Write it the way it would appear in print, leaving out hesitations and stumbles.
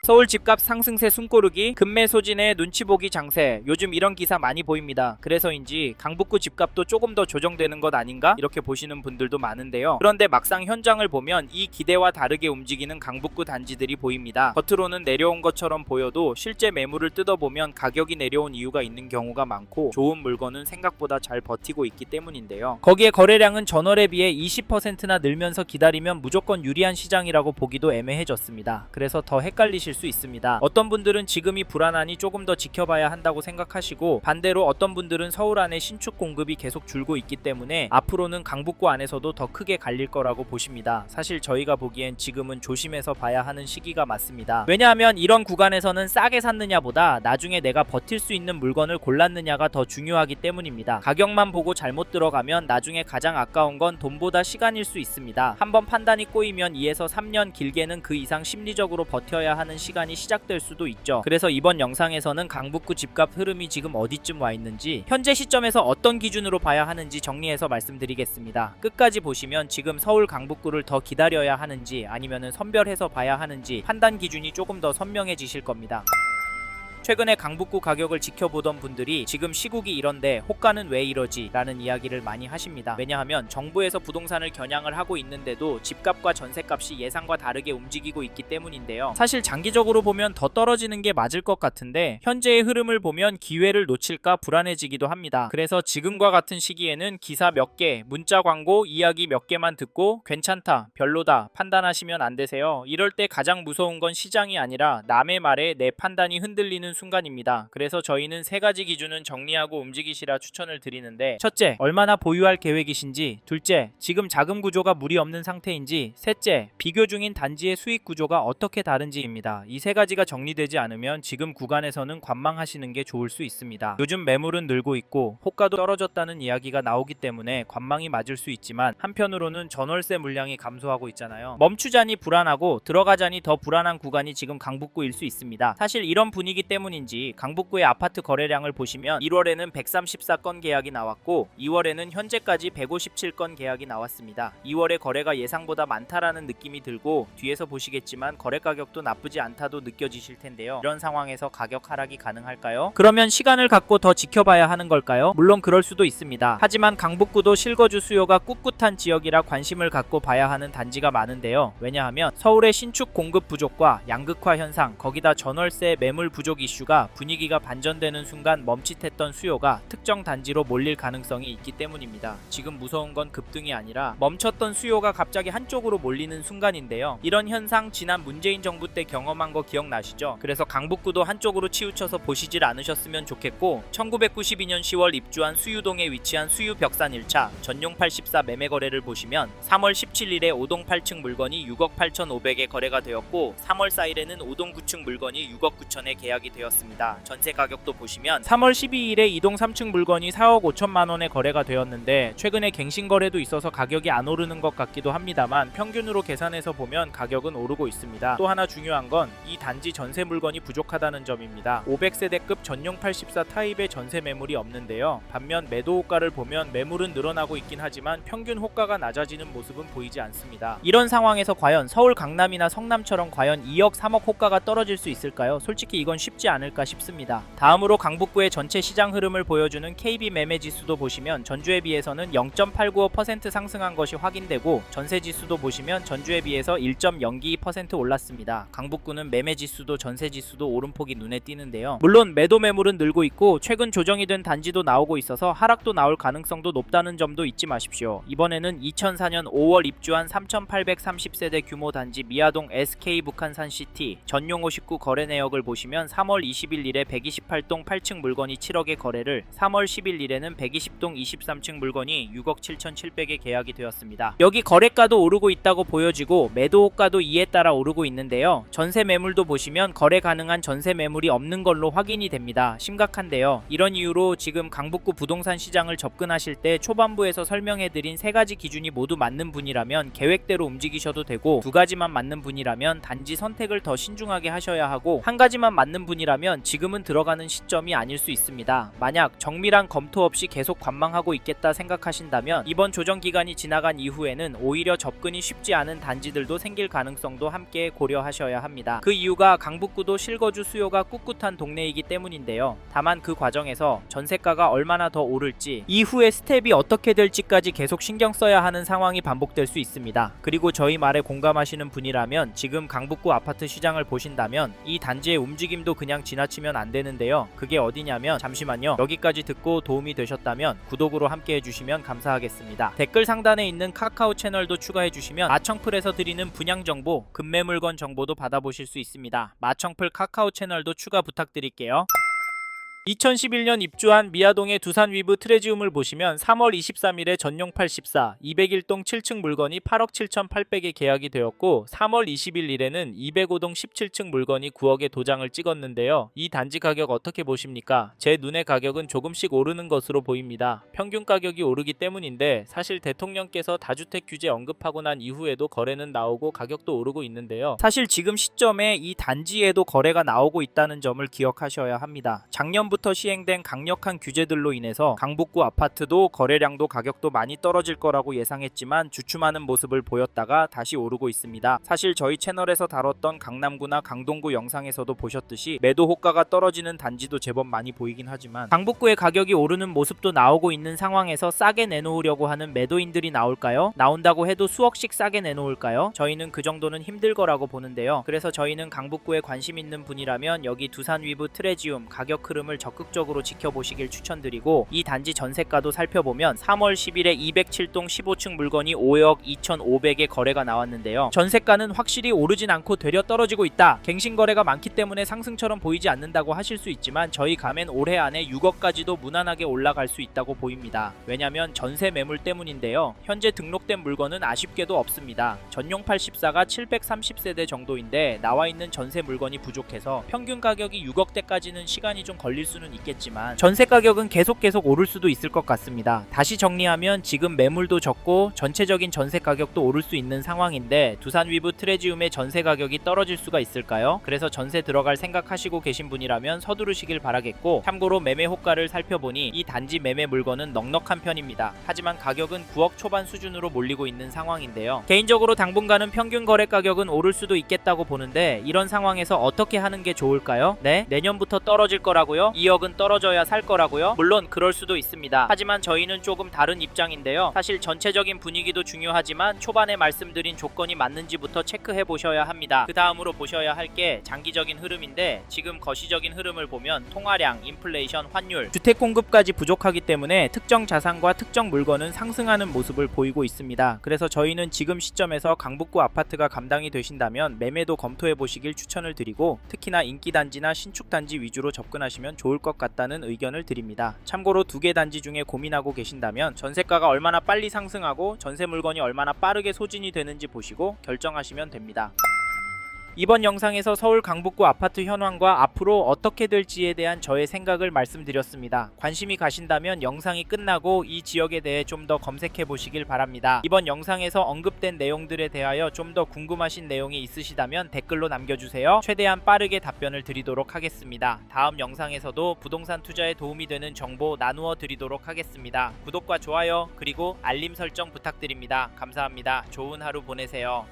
서울 집값 상승세 숨고르기, 급매 소진의 눈치 보기 장세. 요즘 이런 기사 많이 보입니다. 그래서인지 강북구 집값도 조금 더 조정되는 것 아닌가? 이렇게 보시는 분들도 많은데요. 그런데 막상 현장을 보면 이 기대와 다르게 움직이는 강북구 단지들이 보입니다. 겉으로는 내려온 것처럼 보여도 실제 매물을 뜯어보면 가격이 내려온 이유가 있는 경우가 많고 좋은 물건은 생각보다 잘 버티고 있기 때문인데요. 거기에 거래량은 전월에 비해 20%나 늘면서 기다리면 무조건 유리한 시장이라고 보기도 애매해졌습니다. 그래서 더 헷갈리실 수 있습니다. 어떤 분들은 지금이 불안하니 조금 더 지켜봐야 한다고 생각하시고, 반대로 어떤 분들은 서울 안에 신축 공급이 계속 줄고 있기 때문에 앞으로는 강북구 안에서도 더 크게 갈릴 거라고 보십니다. 사실 저희가 보기엔 지금은 조심해서 봐야 하는 시기가 맞습니다. 왜냐하면 이런 구간에서는 싸게 샀느냐보다 나중에 내가 버틸 수 있는 물건을 골랐느냐가 더 중요하기 때문입니다. 가격만 보고 잘못 들어가면 나중에 가장 아까운 건 돈보다 시간일 수 있습니다. 한번 판단이 꼬이면 2에서 3년, 길게는 그 이상 심리적으로 버텨야 하는 시간이 시작될 수도 있죠. 그래서 이번 영상에서는 강북구 집값 흐름이 지금 어디쯤 와 있는지, 현재 시점에서 어떤 기준으로 봐야 하는지 정리해서 말씀드리겠습니다. 끝까지 보시면 지금 서울 강북구를 더 기다려야 하는지 아니면은 선별해서 봐야 하는지 판단 기준이 조금 더 선명해지실 겁니다. 최근에 강북구 가격을 지켜보던 분들이 지금 시국이 이런데 호가는 왜 이러지? 라는 이야기를 많이 하십니다. 왜냐하면 정부에서 부동산을 겨냥을 하고 있는데도 집값과 전세값이 예상과 다르게 움직이고 있기 때문인데요. 사실 장기적으로 보면 더 떨어지는 게 맞을 것 같은데 현재의 흐름을 보면 기회를 놓칠까 불안해지기도 합니다. 그래서 지금과 같은 시기에는 기사 몇 개, 문자 광고, 이야기 몇 개만 듣고 괜찮다, 별로다 판단하시면 안 되세요. 이럴 때 가장 무서운 건 시장이 아니라 남의 말에 내 판단이 흔들리는 순간입니다. 그래서 저희는 세 가지 기준은 정리하고 움직이시라 추천을 드리는데, 첫째, 얼마나 보유할 계획이신지, 둘째, 지금 자금 구조가 무리 없는 상태인지, 셋째, 비교 중인 단지의 수익 구조가 어떻게 다른지입니다. 이 세 가지가 정리되지 않으면 지금 구간에서는 관망하시는 게 좋을 수 있습니다. 요즘 매물은 늘고 있고 호가도 떨어졌다는 이야기가 나오기 때문에 관망이 맞을 수 있지만, 한편으로는 전월세 물량이 감소하고 있잖아요. 멈추자니 불안하고 들어가자니 더 불안한 구간이 지금 강북구일 수 있습니다. 사실 이런 분위기 때문인지 강북구의 아파트 거래량을 보시면 1월에는 134건 계약이 나왔고 2월에는 현재까지 157건 계약이 나왔습니다. 2월의 거래가 예상보다 많다라는 느낌이 들고, 뒤에서 보시겠지만 거래 가격도 나쁘지 않다도 느껴지실 텐데요. 이런 상황에서 가격 하락이 가능할까요? 그러면 시간을 갖고 더 지켜봐야 하는 걸까요? 물론 그럴 수도 있습니다. 하지만 강북구도 실거주 수요가 꿋꿋한 지역이라 관심을 갖고 봐야 하는 단지가 많은데요. 왜냐하면 서울의 신축 공급 부족과 양극화 현상, 거기다 전월세 매물 부족 이슈가 분위기가 반전되는 순간 멈칫했던 수요가 특정 단지로 몰릴 가능성이 있기 때문입니다. 지금 무서운 건 급등이 아니라 멈췄던 수요가 갑자기 한쪽으로 몰리는 순간인데요. 이런 현상 지난 문재인 정부 때 경험한 거 기억나시죠? 그래서 강북구도 한쪽으로 치우쳐서 보시질 않으셨으면 좋겠고, 1992년 10월 입주한 수유동에 위치한 수유벽산 1차 전용 84 매매 거래를 보시면 3월 17일에 5동 8층 물건이 6억 8,500에 거래가 되었고 3월 4일에는 5동 9층 물건이 6억 9천에 계약이 되었습니다. 전세 가격도 보시면 3월 12일에 2동 3층 물건이 4억 5천만 원에 거래가 되었는데, 최근에 갱신 거래도 있어서 가격이 안 오르는 것 같기도 합니다만 평균으로 계산해서 보면 가격은 오르고 있습니다. 또 하나 중요한 건 이 단지 전세 물건이 부족하다는 점입니다. 500세대급 전용 84 타입의 전세 매물이 없는데요. 반면 매도 호가를 보면 매물은 늘어나고 있긴 하지만 평균 호가가 낮아지는 모습은 보이지 않습니다. 이런 상황에서 과연 서울 강남이나 성남처럼 과연 2억 3억 호가가 떨어질 수 있을까요? 솔직히 이건 쉽지 않을까 싶습니다. 다음으로 강북구의 전체 시장 흐름을 보여주는 KB 매매 지수도 보시면 전주에 비해서는 0.895% 상승한 것이 확인되고, 전세 지수도 보시면 전주에 비해서 1.022% 올랐습니다. 강북구는 매매 지수도 전세 지수도 오름폭이 눈에 띄는데요. 물론 매도 매물은 늘고 있고 최근 조정이 된 단지도 나오고 있어서 하락도 나올 가능성도 높다는 점도 잊지 마십시오. 이번에는 2004년 5월 입주한 3,830세대 규모 단지 미아동 SK 북한산시티 전용 59 거래 내역을 보시면 3월 21일에 128동 8층 물건이 7억에 거래를, 3월 11일에는 120동 23층 물건이 6억 7,700에 계약이 되었습니다. 여기 거래가도 오르고 있다고 보여지고 매도 호가도 이에 따라 오르고 있는데요. 전세 매물도 보시면 거래 가능한 전세 매물이 없는 걸로 확인이 됩니다. 심각한데요. 이런 이유로 지금 강북구 부동산 시장을 접근하실 때 초반부에서 설명해드린 세 가지 기준이 모두 맞는 분이라면 계획대로 움직이셔도 되고, 두 가지만 맞는 분이라면 단지 선택을 더 신중하게 하셔야 하고, 한 가지만 맞는 분이라면 분이라면 지금은 들어가는 시점이 아닐 수 있습니다. 만약 정밀한 검토 없이 계속 관망하고 있겠다 생각하신다면 이번 조정 기간이 지나간 이후에는 오히려 접근이 쉽지 않은 단지들도 생길 가능성도 함께 고려하셔야 합니다. 그 이유가 강북구도 실거주 수요가 꿋꿋한 동네이기 때문인데요. 다만 그 과정에서 전세가가 얼마나 더 오를지, 이후의 스텝이 어떻게 될지까지 계속 신경 써야 하는 상황이 반복될 수 있습니다. 그리고 저희 말에 공감하시는 분이라면 지금 강북구 아파트 시장을 보신다면 이 단지의 움직임도 그냥 지나치면 안 되는데요. 그게 어디냐면, 잠시만요. 여기까지 듣고 도움이 되셨다면 구독으로 함께 해주시면 감사하겠습니다. 댓글 상단에 있는 카카오 채널도 추가해주시면 마청풀에서 드리는 분양 정보, 급매 물건 정보도 받아보실 수 있습니다. 마청풀 카카오 채널도 추가 부탁드릴게요. 2011년 입주한 미아동의 두산 위브 트레지움을 보시면 3월 23일에 전용 84, 201동 7층 물건이 8억 7,800에 계약이 되었고 3월 21일에는 205동 17층 물건이 9억에 도장을 찍었는데요. 이 단지 가격 어떻게 보십니까? 제 눈에 가격은 조금씩 오르는 것으로 보입니다. 평균 가격이 오르기 때문인데 사실 대통령께서 다주택 규제 언급하고 난 이후에도 거래는 나오고 가격도 오르고 있는데요. 사실 지금 시점에 이 단지에도 거래가 나오고 있다는 점을 기억하셔야 합니다. 작년부터 시행된 강력한 규제들로 인해서 강북구 아파트도 거래량도 가격도 많이 떨어질 거라고 예상했지만 주춤하는 모습을 보였다가 다시 오르고 있습니다. 사실 저희 채널에서 다뤘던 강남구나 강동구 영상에서도 보셨듯이 매도 호가가 떨어지는 단지도 제법 많이 보이긴 하지만 강북구의 가격이 오르는 모습도 나오고 있는 상황에서 싸게 내놓으려고 하는 매도인들이 나올까요? 나온다고 해도 수억씩 싸게 내놓을까요? 저희는 그 정도는 힘들 거라고 보는데요. 그래서 저희는 강북구에 관심 있는 분이라면 여기 두산 위브 트레지움 가격 흐름을 적극적으로 지켜보시길 추천드리고, 이 단지 전세가도 살펴보면 3월 10일에 207동 15층 물건이 5억 2,500에 거래가 나왔는데요. 전세가는 확실히 오르진 않고 되려 떨어지고 있다. 갱신거래가 많기 때문에 상승처럼 보이지 않는다고 하실 수 있지만 저희 감엔 올해 안에 6억까지도 무난하게 올라갈 수 있다고 보입니다. 왜냐면 전세 매물 때문인데요. 현재 등록된 물건은 아쉽게도 없습니다. 전용 84가 730세대 정도인데 나와있는 전세 물건이 부족해서 평균 가격이 6억대까지는 시간이 좀 걸릴 수는 있겠지만 전세 가격은 계속 오를 수도 있을 것 같습니다. 다시 정리하면 지금 매물도 적고 전체적인 전세 가격도 오를 수 있는 상황인데 두산 위브 트레지움의 전세 가격이 떨어질 수가 있을까요? 그래서 전세 들어갈 생각하시고 계신 분이라면 서두르시길 바라겠고, 참고로 매매 호가를 살펴보니 이 단지 매매 물건은 넉넉한 편입니다. 하지만 가격은 9억 초반 수준으로 몰리고 있는 상황인데요. 개인적으로 당분간은 평균 거래 가격은 오를 수도 있겠다고 보는데 이런 상황에서 어떻게 하는 게 좋을까요? 네? 내년부터 떨어질 거라고요? 2억은 떨어져야 살 거라고요? 물론 그럴 수도 있습니다. 하지만 저희는 조금 다른 입장인데요. 사실 전체적인 분위기도 중요하지만 초반에 말씀드린 조건이 맞는지부터 체크해 보셔야 합니다. 그 다음으로 보셔야 할 게 장기적인 흐름인데, 지금 거시적인 흐름을 보면 통화량, 인플레이션, 환율, 주택 공급까지 부족하기 때문에 특정 자산과 특정 물건은 상승하는 모습을 보이고 있습니다. 그래서 저희는 지금 시점에서 강북구 아파트가 감당이 되신다면 매매도 검토해 보시길 추천을 드리고, 특히나 인기단지나 신축단지 위주로 접근하시면 좋을 것 같다는 의견을 드립니다. 참고로 두 개 단지 중에 고민하고 계신다면 전세가가 얼마나 빨리 상승하고 전세 물건이 얼마나 빠르게 소진이 되는지 보시고 결정하시면 됩니다. 이번 영상에서 서울 강북구 아파트 현황과 앞으로 어떻게 될지에 대한 저의 생각을 말씀드렸습니다. 관심이 가신다면 영상이 끝나고 이 지역에 대해 좀 더 검색해 보시길 바랍니다. 이번 영상에서 언급된 내용들에 대하여 좀 더 궁금하신 내용이 있으시다면 댓글로 남겨주세요. 최대한 빠르게 답변을 드리도록 하겠습니다. 다음 영상에서도 부동산 투자에 도움이 되는 정보 나누어 드리도록 하겠습니다. 구독과 좋아요 그리고 알림 설정 부탁드립니다. 감사합니다. 좋은 하루 보내세요.